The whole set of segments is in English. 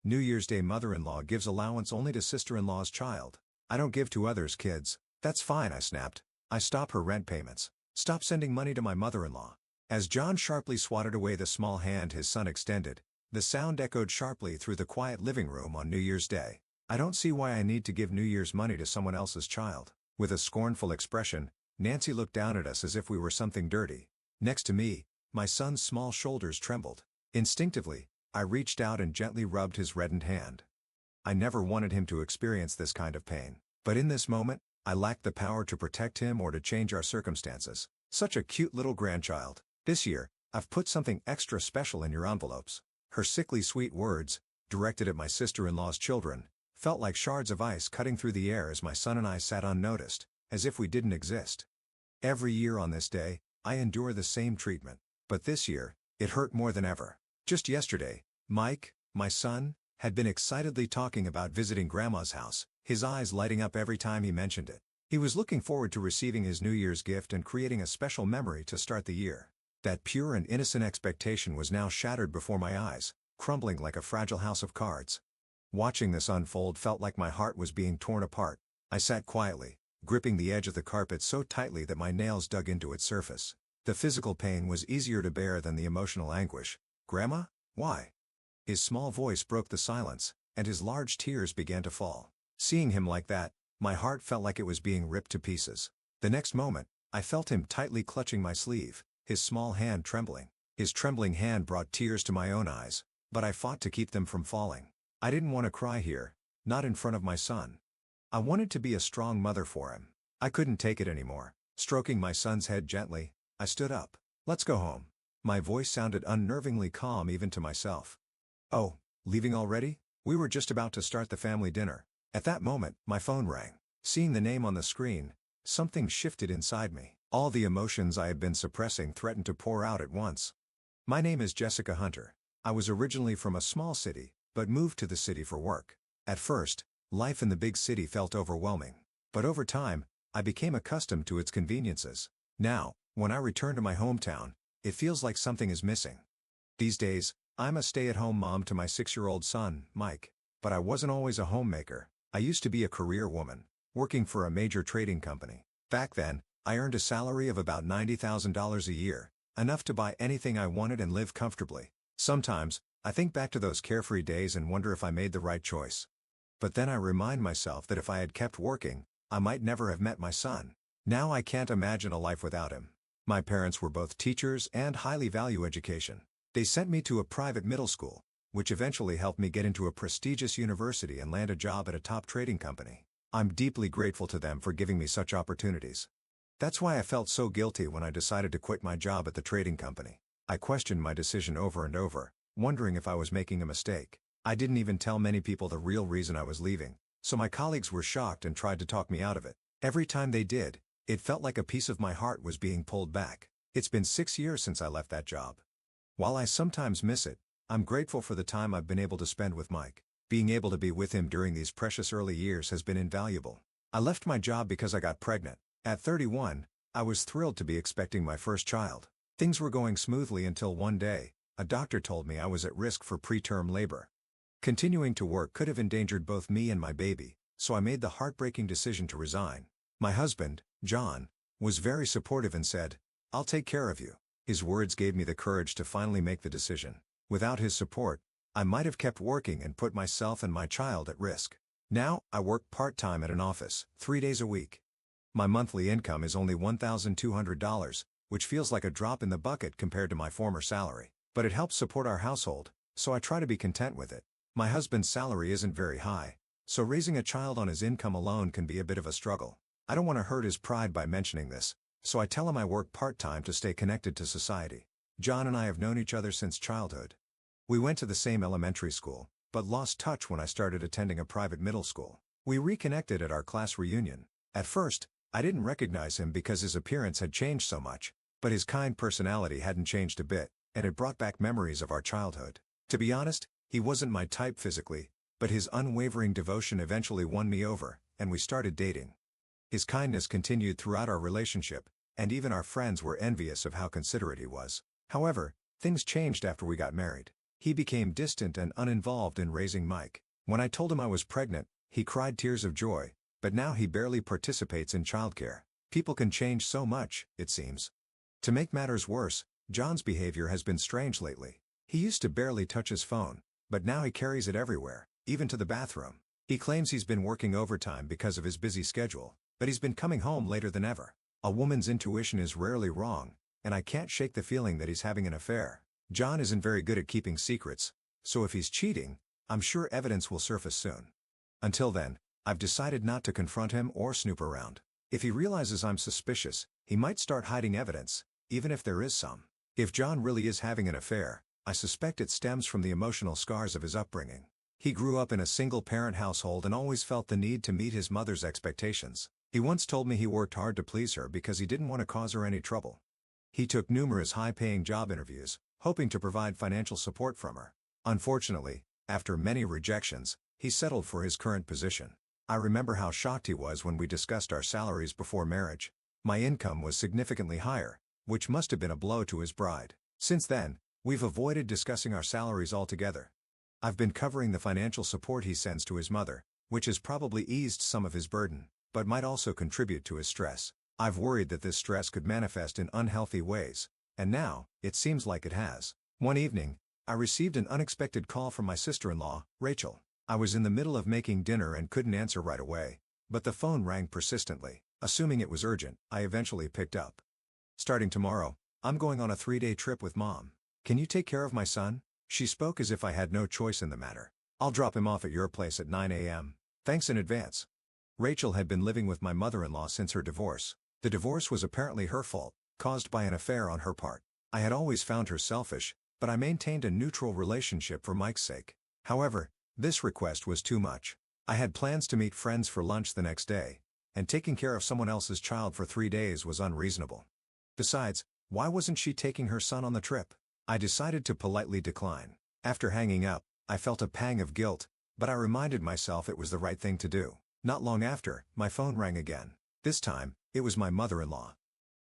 New Year's Day mother-in-law gives allowance only to sister-in-law's child. I don't give to others' kids. That's fine, I snapped. I stop her rent payments. Stop sending money to my mother-in-law. As John sharply swatted away the small hand his son extended, the sound echoed sharply through the quiet living room on New Year's Day. I don't see why I need to give New Year's money to someone else's child. With a scornful expression, Nancy looked down at us as if we were something dirty. Next to me, my son's small shoulders trembled. Instinctively, I reached out and gently rubbed his reddened hand. I never wanted him to experience this kind of pain. But in this moment, I lacked the power to protect him or to change our circumstances. Such a cute little grandchild. This year, I've put something extra special in your envelopes. Her sickly sweet words, directed at my sister-in-law's children, felt like shards of ice cutting through the air as my son and I sat unnoticed, as if we didn't exist. Every year on this day, I endure the same treatment. But this year, it hurt more than ever. Just yesterday, Mike, my son, had been excitedly talking about visiting Grandma's house, his eyes lighting up every time he mentioned it. He was looking forward to receiving his New Year's gift and creating a special memory to start the year. That pure and innocent expectation was now shattered before my eyes, crumbling like a fragile house of cards. Watching this unfold felt like my heart was being torn apart. I sat quietly, gripping the edge of the carpet so tightly that my nails dug into its surface. The physical pain was easier to bear than the emotional anguish. "Grandma? Why?" His small voice broke the silence, and his large tears began to fall. Seeing him like that, my heart felt like it was being ripped to pieces. The next moment, I felt him tightly clutching my sleeve, his small hand trembling. His trembling hand brought tears to my own eyes, but I fought to keep them from falling. I didn't want to cry here, not in front of my son. I wanted to be a strong mother for him. I couldn't take it anymore. Stroking my son's head gently, I stood up. "Let's go home." My voice sounded unnervingly calm even to myself. "Oh, leaving already? We were just about to start the family dinner." At that moment, my phone rang. Seeing the name on the screen, something shifted inside me. All the emotions I had been suppressing threatened to pour out at once. "My name is Jessica Hunter. I was originally from a small city, but moved to the city for work. At first, life in the big city felt overwhelming. But over time, I became accustomed to its conveniences. Now, when I return to my hometown, it feels like something is missing. These days, I'm a stay-at-home mom to my 6-year-old son, Mike. But I wasn't always a homemaker. I used to be a career woman, working for a major trading company. Back then, I earned a salary of about $90,000 a year, enough to buy anything I wanted and live comfortably. Sometimes, I think back to those carefree days and wonder if I made the right choice. But then I remind myself that if I had kept working, I might never have met my son. Now I can't imagine a life without him. My parents were both teachers and highly value education. They sent me to a private middle school, which eventually helped me get into a prestigious university and land a job at a top trading company. I'm deeply grateful to them for giving me such opportunities. That's why I felt so guilty when I decided to quit my job at the trading company. I questioned my decision over and over, wondering if I was making a mistake. I didn't even tell many people the real reason I was leaving, so my colleagues were shocked and tried to talk me out of it. Every time they did, it felt like a piece of my heart was being pulled back. It's been 6 years since I left that job. While I sometimes miss it, I'm grateful for the time I've been able to spend with Mike. Being able to be with him during these precious early years has been invaluable. I left my job because I got pregnant. At 31, I was thrilled to be expecting my first child. Things were going smoothly until one day, a doctor told me I was at risk for preterm labor. Continuing to work could have endangered both me and my baby, so I made the heartbreaking decision to resign. My husband, John, was very supportive and said, "I'll take care of you." His words gave me the courage to finally make the decision. Without his support, I might have kept working and put myself and my child at risk. Now, I work part-time at an office, 3 days a week. My monthly income is only $1,200, which feels like a drop in the bucket compared to my former salary. But it helps support our household, so I try to be content with it. My husband's salary isn't very high, so raising a child on his income alone can be a bit of a struggle. I don't want to hurt his pride by mentioning this, so I tell him I work part-time to stay connected to society. John and I have known each other since childhood. We went to the same elementary school, but lost touch when I started attending a private middle school. We reconnected at our class reunion. At first, I didn't recognize him because his appearance had changed so much, but his kind personality hadn't changed a bit, and it brought back memories of our childhood. To be honest, he wasn't my type physically, but his unwavering devotion eventually won me over, and we started dating. His kindness continued throughout our relationship, and even our friends were envious of how considerate he was. However, things changed after we got married. He became distant and uninvolved in raising Mike. When I told him I was pregnant, he cried tears of joy, but now he barely participates in childcare. People can change so much, it seems. To make matters worse, John's behavior has been strange lately. He used to barely touch his phone, but now he carries it everywhere, even to the bathroom. He claims he's been working overtime because of his busy schedule, but he's been coming home later than ever. A woman's intuition is rarely wrong, and I can't shake the feeling that he's having an affair. John isn't very good at keeping secrets, so if he's cheating, I'm sure evidence will surface soon. Until then, I've decided not to confront him or snoop around. If he realizes I'm suspicious, he might start hiding evidence, even if there is some. If John really is having an affair, I suspect it stems from the emotional scars of his upbringing. He grew up in a single-parent household and always felt the need to meet his mother's expectations. He once told me he worked hard to please her because he didn't want to cause her any trouble. He took numerous high-paying job interviews, hoping to provide financial support from her. Unfortunately, after many rejections, he settled for his current position. I remember how shocked he was when we discussed our salaries before marriage. My income was significantly higher, which must have been a blow to his bride. Since then, we've avoided discussing our salaries altogether. I've been covering the financial support he sends to his mother, which has probably eased some of his burden, but might also contribute to his stress. I've worried that this stress could manifest in unhealthy ways, and now, it seems like it has. One evening, I received an unexpected call from my sister-in-law, Rachel. I was in the middle of making dinner and couldn't answer right away, but the phone rang persistently. Assuming it was urgent, I eventually picked up. "Starting tomorrow, I'm going on a 3-day trip with Mom. Can you take care of my son?" She spoke as if I had no choice in the matter. "I'll drop him off at your place at 9 a.m. Thanks in advance." Rachel had been living with my mother-in-law since her divorce. The divorce was apparently her fault, caused by an affair on her part. I had always found her selfish, but I maintained a neutral relationship for Mike's sake. However, this request was too much. I had plans to meet friends for lunch the next day, and taking care of someone else's child for 3 days was unreasonable. Besides, why wasn't she taking her son on the trip? I decided to politely decline. After hanging up, I felt a pang of guilt, but I reminded myself it was the right thing to do. Not long after, my phone rang again. This time, it was my mother-in-law.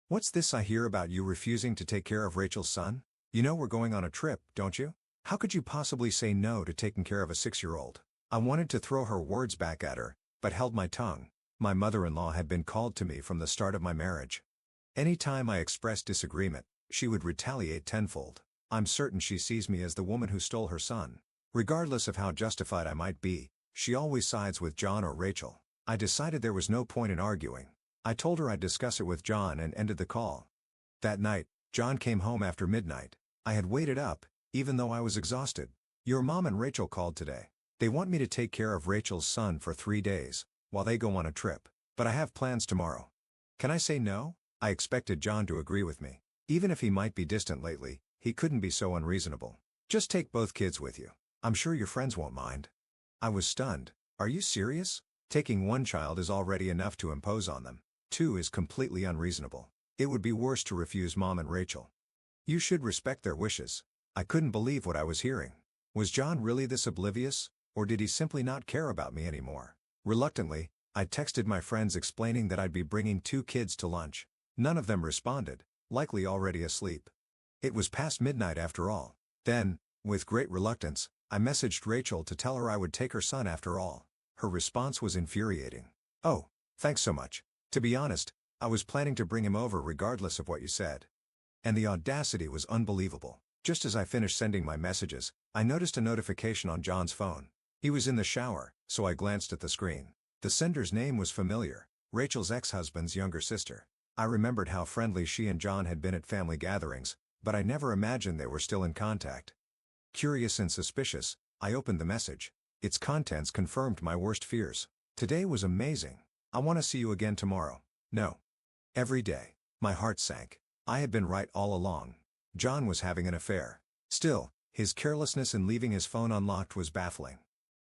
"What's this I hear about you refusing to take care of Rachel's son? You know we're going on a trip, don't you? How could you possibly say no to taking care of a 6-year-old? I wanted to throw her words back at her, but held my tongue. My mother-in-law had been called to me from the start of my marriage. Any time I expressed disagreement, she would retaliate tenfold. I'm certain she sees me as the woman who stole her son. Regardless of how justified I might be, she always sides with John or Rachel. I decided there was no point in arguing. I told her I'd discuss it with John and ended the call. That night, John came home after midnight. I had waited up, even though I was exhausted. "Your mom and Rachel called today. They want me to take care of Rachel's son for 3 days, while they go on a trip. But I have plans tomorrow. Can I say no?" I expected John to agree with me. Even if he might be distant lately, he couldn't be so unreasonable. "Just take both kids with you. I'm sure your friends won't mind." I was stunned. "Are you serious? Taking one child is already enough to impose on them. 2 is completely unreasonable. It would be worse to refuse Mom and Rachel. You should respect their wishes." I couldn't believe what I was hearing. Was John really this oblivious, or did he simply not care about me anymore? Reluctantly, I texted my friends explaining that I'd be bringing 2 kids to lunch. None of them responded, likely already asleep. It was past midnight after all. Then, with great reluctance, I messaged Rachel to tell her I would take her son after all. Her response was infuriating. "Oh, thanks so much. To be honest, I was planning to bring him over regardless of what you said." And the audacity was unbelievable. Just as I finished sending my messages, I noticed a notification on John's phone. He was in the shower, so I glanced at the screen. The sender's name was familiar, Rachel's ex-husband's younger sister. I remembered how friendly she and John had been at family gatherings, but I never imagined they were still in contact. Curious and suspicious, I opened the message. Its contents confirmed my worst fears. "Today was amazing. I want to see you again tomorrow." No. Every day. My heart sank. I had been right all along. John was having an affair. Still, his carelessness in leaving his phone unlocked was baffling.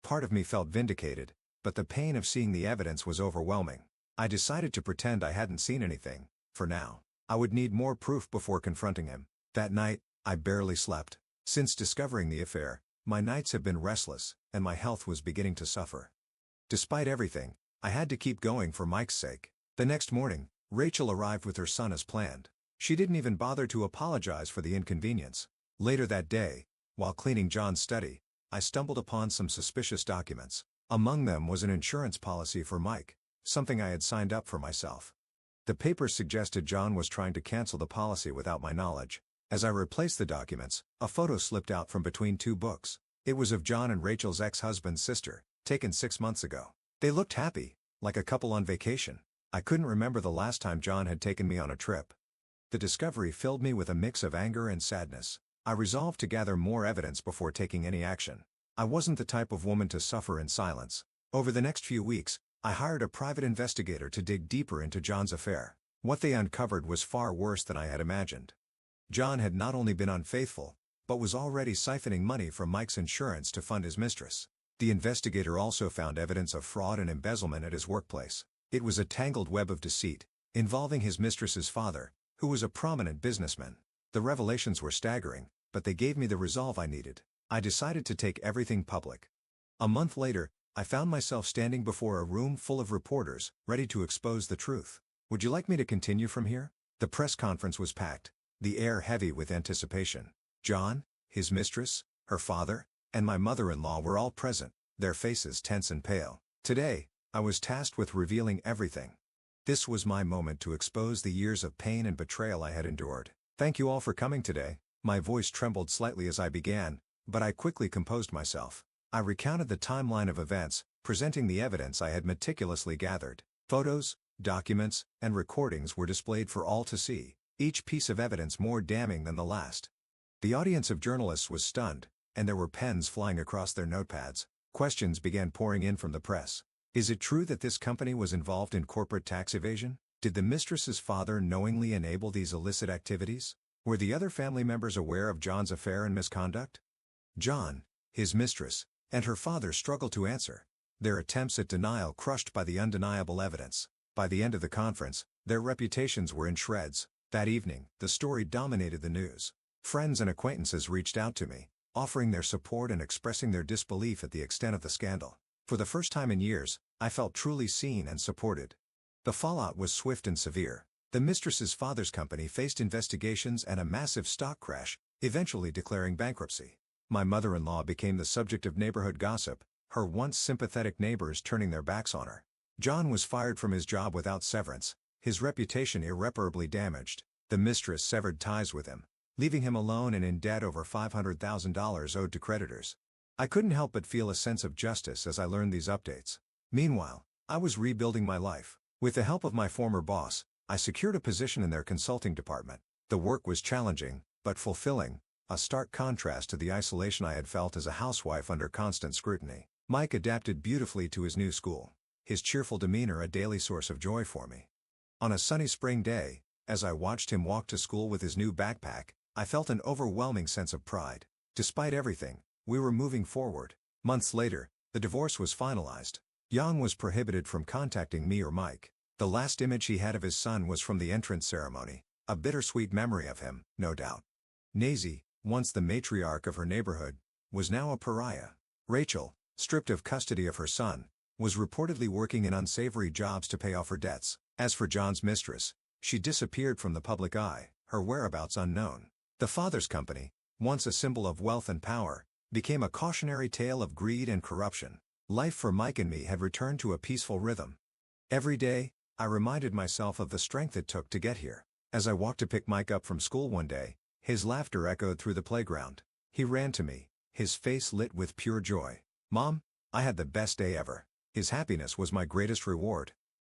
Part of me felt vindicated, but the pain of seeing the evidence was overwhelming. I decided to pretend I hadn't seen anything, for now. I would need more proof before confronting him. That night, I barely slept. Since discovering the affair, my nights have been restless, and my health was beginning to suffer. Despite everything, I had to keep going for Mike's sake. The next morning, Rachel arrived with her son as planned. She didn't even bother to apologize for the inconvenience. Later that day, While cleaning John's study, I stumbled upon some suspicious documents. Among them was an insurance policy for Mike, something I had signed up for myself. The papers suggested John was trying to cancel the policy without my knowledge. As I replaced the documents, a photo slipped out from between two books. It was of John and Rachel's ex-husband's sister, taken 6 months ago. They looked happy, like a couple on vacation. I couldn't remember the last time John had taken me on a trip. The discovery filled me with a mix of anger and sadness. I resolved to gather more evidence before taking any action. I wasn't the type of woman to suffer in silence. Over the next few weeks, I hired a private investigator to dig deeper into John's affair. What they uncovered was far worse than I had imagined. John had not only been unfaithful, but was already siphoning money from Mike's insurance to fund his mistress. The investigator also found evidence of fraud and embezzlement at his workplace. It was a tangled web of deceit, involving his mistress's father, who was a prominent businessman. The revelations were staggering, but they gave me the resolve I needed. I decided to take everything public. A month later, I found myself standing before a room full of reporters, ready to expose the truth. Would you like me to continue from here? The press conference was packed, the air heavy with anticipation. John, his mistress, her father, and my mother-in-law were all present, their faces tense and pale. Today, I was tasked with revealing everything. This was my moment to expose the years of pain and betrayal I had endured. Thank you all for coming today. My voice trembled slightly as I began, but I quickly composed myself. I recounted the timeline of events, presenting the evidence I had meticulously gathered. Photos, documents, and recordings were displayed for all to see, each piece of evidence more damning than the last. The audience of journalists was stunned, and there were pens flying across their notepads. Questions began pouring in from the press. Is it true that this company was involved in corporate tax evasion? Did the mistress's father knowingly enable these illicit activities? Were the other family members aware of John's affair and misconduct? John, his mistress, and her father struggled to answer, their attempts at denial crushed by the undeniable evidence. By the end of the conference, their reputations were in shreds. That evening, the story dominated the news. Friends and acquaintances reached out to me, offering their support and expressing their disbelief at the extent of the scandal. For the first time in years, I felt truly seen and supported. The fallout was swift and severe. The mistress's father's company faced investigations and a massive stock crash, eventually declaring bankruptcy. My mother-in-law became the subject of neighborhood gossip, her once sympathetic neighbors turning their backs on her. John was fired from his job without severance, his reputation irreparably damaged. The mistress severed ties with him, leaving him alone and in debt over $500,000 owed to creditors. I couldn't help but feel a sense of justice as I learned these updates. Meanwhile, I was rebuilding my life. With the help of my former boss, I secured a position in their consulting department. The work was challenging, but fulfilling, a stark contrast to the isolation I had felt as a housewife under constant scrutiny. Mike adapted beautifully to his new school, his cheerful demeanor a daily source of joy for me. On a sunny spring day, as I watched him walk to school with his new backpack, I felt an overwhelming sense of pride. Despite everything, we were moving forward. Months later, the divorce was finalized. Yang was prohibited from contacting me or Mike. The last image he had of his son was from the entrance ceremony, a bittersweet memory of him, no doubt. Nazy, once the matriarch of her neighborhood, was now a pariah. Rachel, stripped of custody of her son, was reportedly working in unsavory jobs to pay off her debts. As for John's mistress, she disappeared from the public eye, her whereabouts unknown. The father's company, once a symbol of wealth and power, became a cautionary tale of greed and corruption. Life for Mike and me had returned to a peaceful rhythm. Every day, I reminded myself of the strength it took to get here. As I walked to pick Mike up from school one day, his laughter echoed through the playground. He ran to me, his face lit with pure joy. "Mom, I had the best day ever." His happiness was my greatest reward.